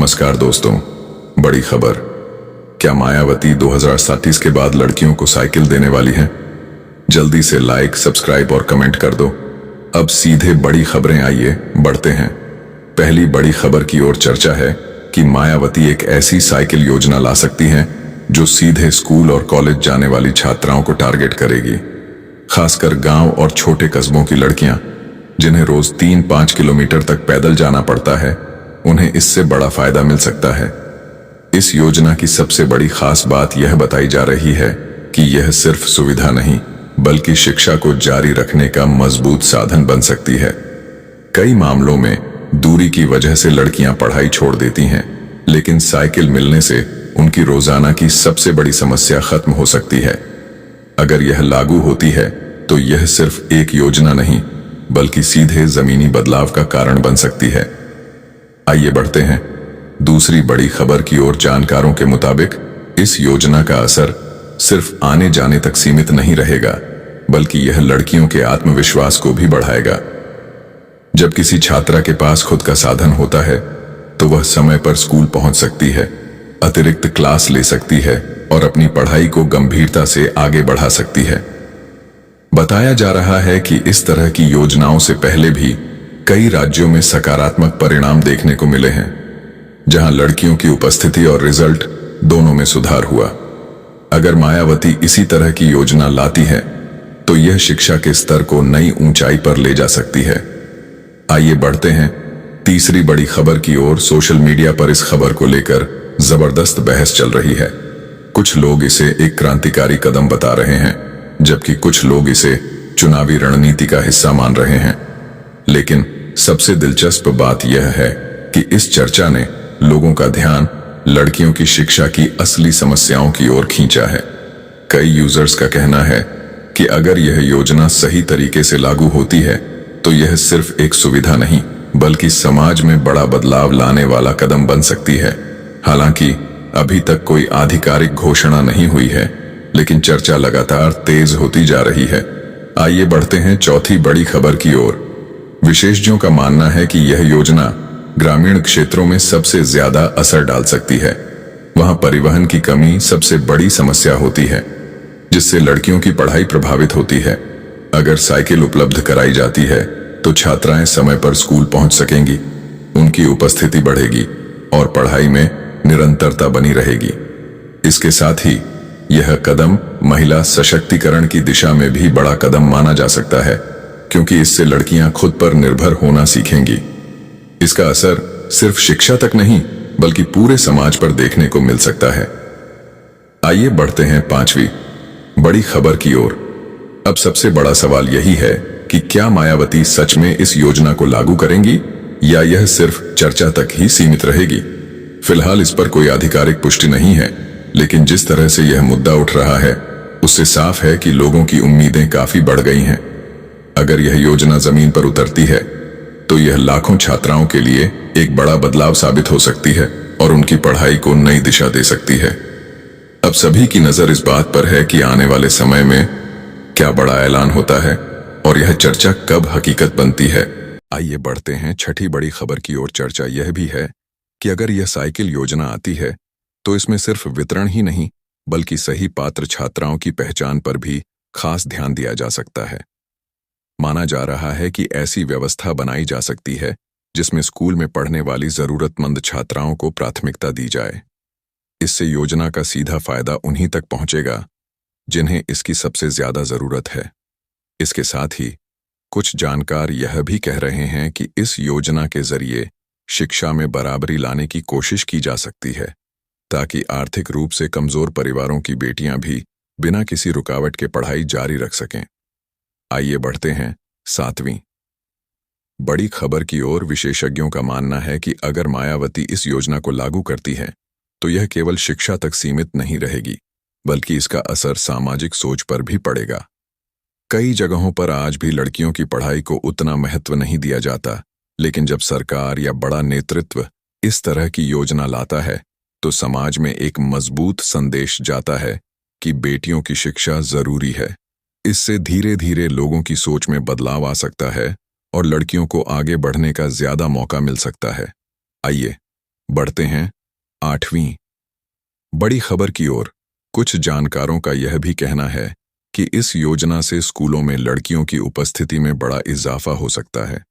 नमस्कार दोस्तों। बड़ी खबर, क्या मायावती 2037 के बाद लड़कियों को साइकिल देने वाली है? जल्दी से लाइक, सब्सक्राइब और कमेंट कर दो। अब सीधे बड़ी खबरें, आइए बढ़ते हैं। पहली बड़ी खबर की ओर चर्चा है कि मायावती एक ऐसी साइकिल योजना ला सकती हैं जो सीधे स्कूल और कॉलेज जाने वाली छात्राओं को टारगेट करेगी। खासकर गांव और छोटे कस्बों की लड़कियां, जिन्हें रोज 3-5 किलोमीटर तक पैदल जाना पड़ता है, उन्हें इससे बड़ा फायदा मिल सकता है। इस योजना की सबसे बड़ी खास बात यह बताई जा रही है कि यह सिर्फ सुविधा नहीं, बल्कि शिक्षा को जारी रखने का मजबूत साधन बन सकती है। कई मामलों में दूरी की वजह से लड़कियां पढ़ाई छोड़ देती हैं, लेकिन साइकिल मिलने से उनकी रोजाना की सबसे बड़ी समस्या खत्म हो सकती है। अगर यह लागू होती है तो यह सिर्फ एक योजना नहीं, बल्कि सीधे जमीनी बदलाव का कारण बन सकती है। आइए बढ़ते हैं दूसरी बड़ी खबर की ओर। जानकारों के मुताबिक इस योजना का असर सिर्फ आने जाने तक सीमित नहीं रहेगा, बल्कि यह लड़कियों के आत्मविश्वास को भी बढ़ाएगा। जब किसी छात्रा के पास खुद का साधन होता है तो वह समय पर स्कूल पहुंच सकती है, अतिरिक्त क्लास ले सकती है और अपनी पढ़ाई को गंभीरता से आगे बढ़ा सकती है। बताया जा रहा है कि इस तरह की योजनाओं से पहले भी कई राज्यों में सकारात्मक परिणाम देखने को मिले हैं, जहां लड़कियों की उपस्थिति और रिजल्ट दोनों में सुधार हुआ। अगर मायावती इसी तरह की योजना लाती है तो यह शिक्षा के स्तर को नई ऊंचाई पर ले जा सकती है। आइए बढ़ते हैं तीसरी बड़ी खबर की ओर। सोशल मीडिया पर इस खबर को लेकर जबरदस्त बहस चल रही है। कुछ लोग इसे एक क्रांतिकारी कदम बता रहे हैं, जबकि कुछ लोग इसे चुनावी रणनीति का हिस्सा मान रहे हैं। लेकिन सबसे दिलचस्प बात यह है कि इस चर्चा ने लोगों का ध्यान लड़कियों की शिक्षा की असली समस्याओं की ओर खींचा है। कई यूजर्स का कहना है कि अगर यह योजना सही तरीके से लागू होती है तो यह सिर्फ एक सुविधा नहीं, बल्कि समाज में बड़ा बदलाव लाने वाला कदम बन सकती है। हालांकि अभी तक कोई आधिकारिक घोषणा नहीं हुई है, लेकिन चर्चा लगातार तेज होती जा रही है। आइए बढ़ते हैं चौथी बड़ी खबर की ओर। विशेषज्ञों का मानना है कि यह योजना ग्रामीण क्षेत्रों में सबसे ज्यादा असर डाल सकती है। वहां परिवहन की कमी सबसे बड़ी समस्या होती है, जिससे लड़कियों की पढ़ाई प्रभावित होती है। अगर साइकिल उपलब्ध कराई जाती है तो छात्राएं समय पर स्कूल पहुंच सकेंगी, उनकी उपस्थिति बढ़ेगी और पढ़ाई में निरंतरता बनी रहेगी। इसके साथ ही यह कदम महिला सशक्तिकरण की दिशा में भी बड़ा कदम माना जा सकता है, क्योंकि इससे लड़कियां खुद पर निर्भर होना सीखेंगी। इसका असर सिर्फ शिक्षा तक नहीं, बल्कि पूरे समाज पर देखने को मिल सकता है। आइए बढ़ते हैं पांचवी बड़ी खबर की ओर। अब सबसे बड़ा सवाल यही है कि क्या मायावती सच में इस योजना को लागू करेंगी, या यह सिर्फ चर्चा तक ही सीमित रहेगी। फिलहाल इस पर कोई आधिकारिक पुष्टि नहीं है, लेकिन जिस तरह से यह मुद्दा उठ रहा है उससे साफ है कि लोगों की उम्मीदें काफी बढ़ गई हैं। अगर यह योजना जमीन पर उतरती है तो यह लाखों छात्राओं के लिए एक बड़ा बदलाव साबित हो सकती है और उनकी पढ़ाई को नई दिशा दे सकती है। अब सभी की नजर इस बात पर है कि आने वाले समय में क्या बड़ा ऐलान होता है और यह चर्चा कब हकीकत बनती है। आइए बढ़ते हैं छठी बड़ी खबर की ओर। चर्चा यह भी है कि अगर यह साइकिल योजना आती है तो इसमें सिर्फ वितरण ही नहीं, बल्कि सही पात्र छात्राओं की पहचान पर भी खास ध्यान दिया जा सकता है। माना जा रहा है कि ऐसी व्यवस्था बनाई जा सकती है जिसमें स्कूल में पढ़ने वाली जरूरतमंद छात्राओं को प्राथमिकता दी जाए। इससे योजना का सीधा फायदा उन्हीं तक पहुंचेगा जिन्हें इसकी सबसे ज्यादा जरूरत है। इसके साथ ही कुछ जानकार यह भी कह रहे हैं कि इस योजना के जरिए शिक्षा में बराबरी लाने की कोशिश की जा सकती है, ताकि आर्थिक रूप से कमजोर परिवारों की बेटियां भी बिना किसी रुकावट के पढ़ाई जारी रख सकें। आइए बढ़ते हैं सातवीं बड़ी खबर की ओर। विशेषज्ञों का मानना है कि अगर मायावती इस योजना को लागू करती है तो यह केवल शिक्षा तक सीमित नहीं रहेगी, बल्कि इसका असर सामाजिक सोच पर भी पड़ेगा। कई जगहों पर आज भी लड़कियों की पढ़ाई को उतना महत्व नहीं दिया जाता, लेकिन जब सरकार या बड़ा नेतृत्व इस तरह की योजना लाता है तो समाज में एक मजबूत संदेश जाता है कि बेटियों की शिक्षा जरूरी है। इससे धीरे धीरे लोगों की सोच में बदलाव आ सकता है और लड़कियों को आगे बढ़ने का ज्यादा मौका मिल सकता है। आइए बढ़ते हैं 8वीं बड़ी खबर की ओर। कुछ जानकारों का यह भी कहना है कि इस योजना से स्कूलों में लड़कियों की उपस्थिति में बड़ा इजाफा हो सकता है।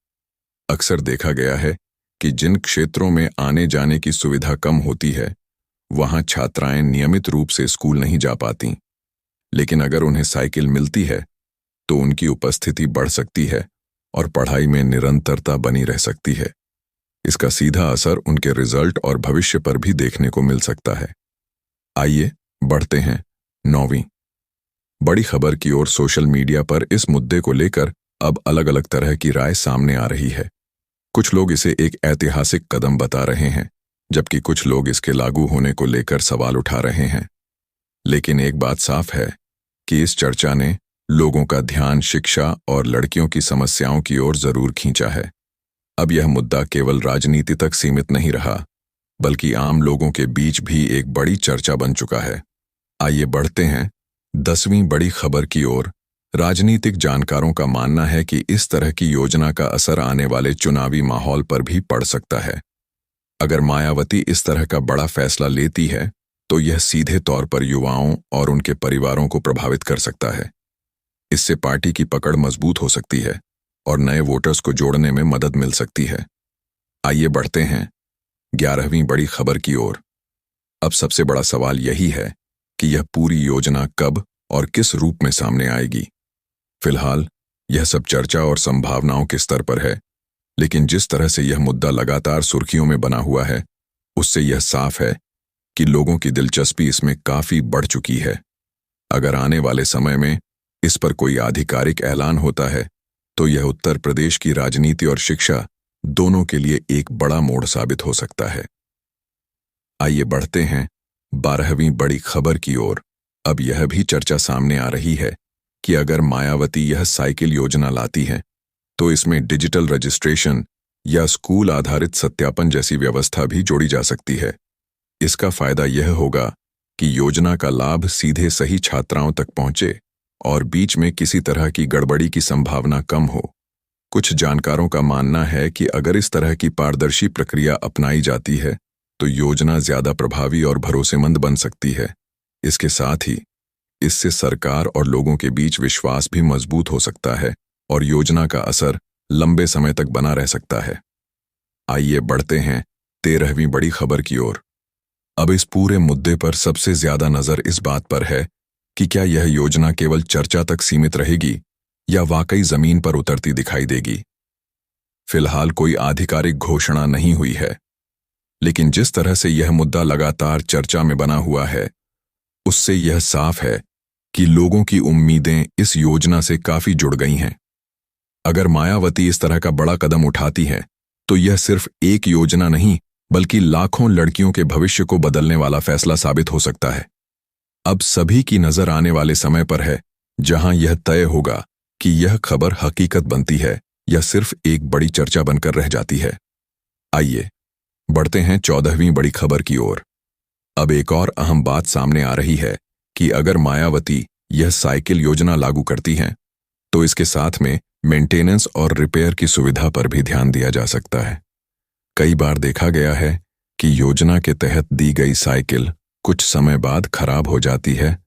अक्सर देखा गया है कि जिन क्षेत्रों में आने जाने की सुविधा कम होती है, वहां छात्राएं नियमित रूप से स्कूल नहीं जा पाती। लेकिन अगर उन्हें साइकिल मिलती है तो उनकी उपस्थिति बढ़ सकती है और पढ़ाई में निरंतरता बनी रह सकती है। इसका सीधा असर उनके रिजल्ट और भविष्य पर भी देखने को मिल सकता है। आइए बढ़ते हैं 9वीं बड़ी खबर की ओर। सोशल मीडिया पर इस मुद्दे को लेकर अब अलग अलग तरह की राय सामने आ रही है। कुछ लोग इसे एक ऐतिहासिक कदम बता रहे हैं, जबकि कुछ लोग इसके लागू होने को लेकर सवाल उठा रहे हैं। लेकिन एक बात साफ है कि इस चर्चा ने लोगों का ध्यान शिक्षा और लड़कियों की समस्याओं की ओर जरूर खींचा है। अब यह मुद्दा केवल राजनीति तक सीमित नहीं रहा, बल्कि आम लोगों के बीच भी एक बड़ी चर्चा बन चुका है। आइए बढ़ते हैं 10वीं बड़ी खबर की ओर। राजनीतिक जानकारों का मानना है कि इस तरह की योजना का असर आने वाले चुनावी माहौल पर भी पड़ सकता है। अगर मायावती इस तरह का बड़ा फैसला लेती है तो यह सीधे तौर पर युवाओं और उनके परिवारों को प्रभावित कर सकता है। इससे पार्टी की पकड़ मजबूत हो सकती है और नए वोटर्स को जोड़ने में मदद मिल सकती है। आइए बढ़ते हैं 11वीं बड़ी खबर की ओर। अब सबसे बड़ा सवाल यही है कि यह पूरी योजना कब और किस रूप में सामने आएगी। फिलहाल यह सब चर्चा और संभावनाओं के स्तर पर है, लेकिन जिस तरह से यह मुद्दा लगातार सुर्खियों में बना हुआ है, उससे यह साफ है कि लोगों की दिलचस्पी इसमें काफी बढ़ चुकी है। अगर आने वाले समय में इस पर कोई आधिकारिक ऐलान होता है तो यह उत्तर प्रदेश की राजनीति और शिक्षा दोनों के लिए एक बड़ा मोड़ साबित हो सकता है। आइए बढ़ते हैं 12वीं बड़ी खबर की ओर। अब यह भी चर्चा सामने आ रही है कि अगर मायावती यह साइकिल योजना लाती है तो इसमें डिजिटल रजिस्ट्रेशन या स्कूल आधारित सत्यापन जैसी व्यवस्था भी जोड़ी जा सकती है। इसका फायदा यह होगा कि योजना का लाभ सीधे सही छात्राओं तक पहुंचे और बीच में किसी तरह की गड़बड़ी की संभावना कम हो। कुछ जानकारों का मानना है कि अगर इस तरह की पारदर्शी प्रक्रिया अपनाई जाती है तो योजना ज्यादा प्रभावी और भरोसेमंद बन सकती है। इसके साथ ही इससे सरकार और लोगों के बीच विश्वास भी मजबूत हो सकता है और योजना का असर लंबे समय तक बना रह सकता है। आइए बढ़ते हैं 13वीं बड़ी खबर की ओर। अब इस पूरे मुद्दे पर सबसे ज्यादा नजर इस बात पर है कि क्या यह योजना केवल चर्चा तक सीमित रहेगी या वाकई जमीन पर उतरती दिखाई देगी। फिलहाल कोई आधिकारिक घोषणा नहीं हुई है, लेकिन जिस तरह से यह मुद्दा लगातार चर्चा में बना हुआ है, उससे यह साफ है कि लोगों की उम्मीदें इस योजना से काफी जुड़ गई हैं। अगर मायावती इस तरह का बड़ा कदम उठाती है तो यह सिर्फ एक योजना नहीं बल्कि लाखों लड़कियों के भविष्य को बदलने वाला फैसला साबित हो सकता है। अब सभी की नजर आने वाले समय पर है जहां यह तय होगा कि यह खबर हकीकत बनती है या सिर्फ एक बड़ी चर्चा बनकर रह जाती है। आइए बढ़ते हैं 14वीं बड़ी खबर की ओर। अब एक और अहम बात सामने आ रही है कि अगर मायावती यह साइकिल योजना लागू करती हैं तो इसके साथ में मेंटेनेंस और रिपेयर की सुविधा पर भी ध्यान दिया जा सकता है। कई बार देखा गया है कि योजना के तहत दी गई साइकिल कुछ समय बाद खराब हो जाती है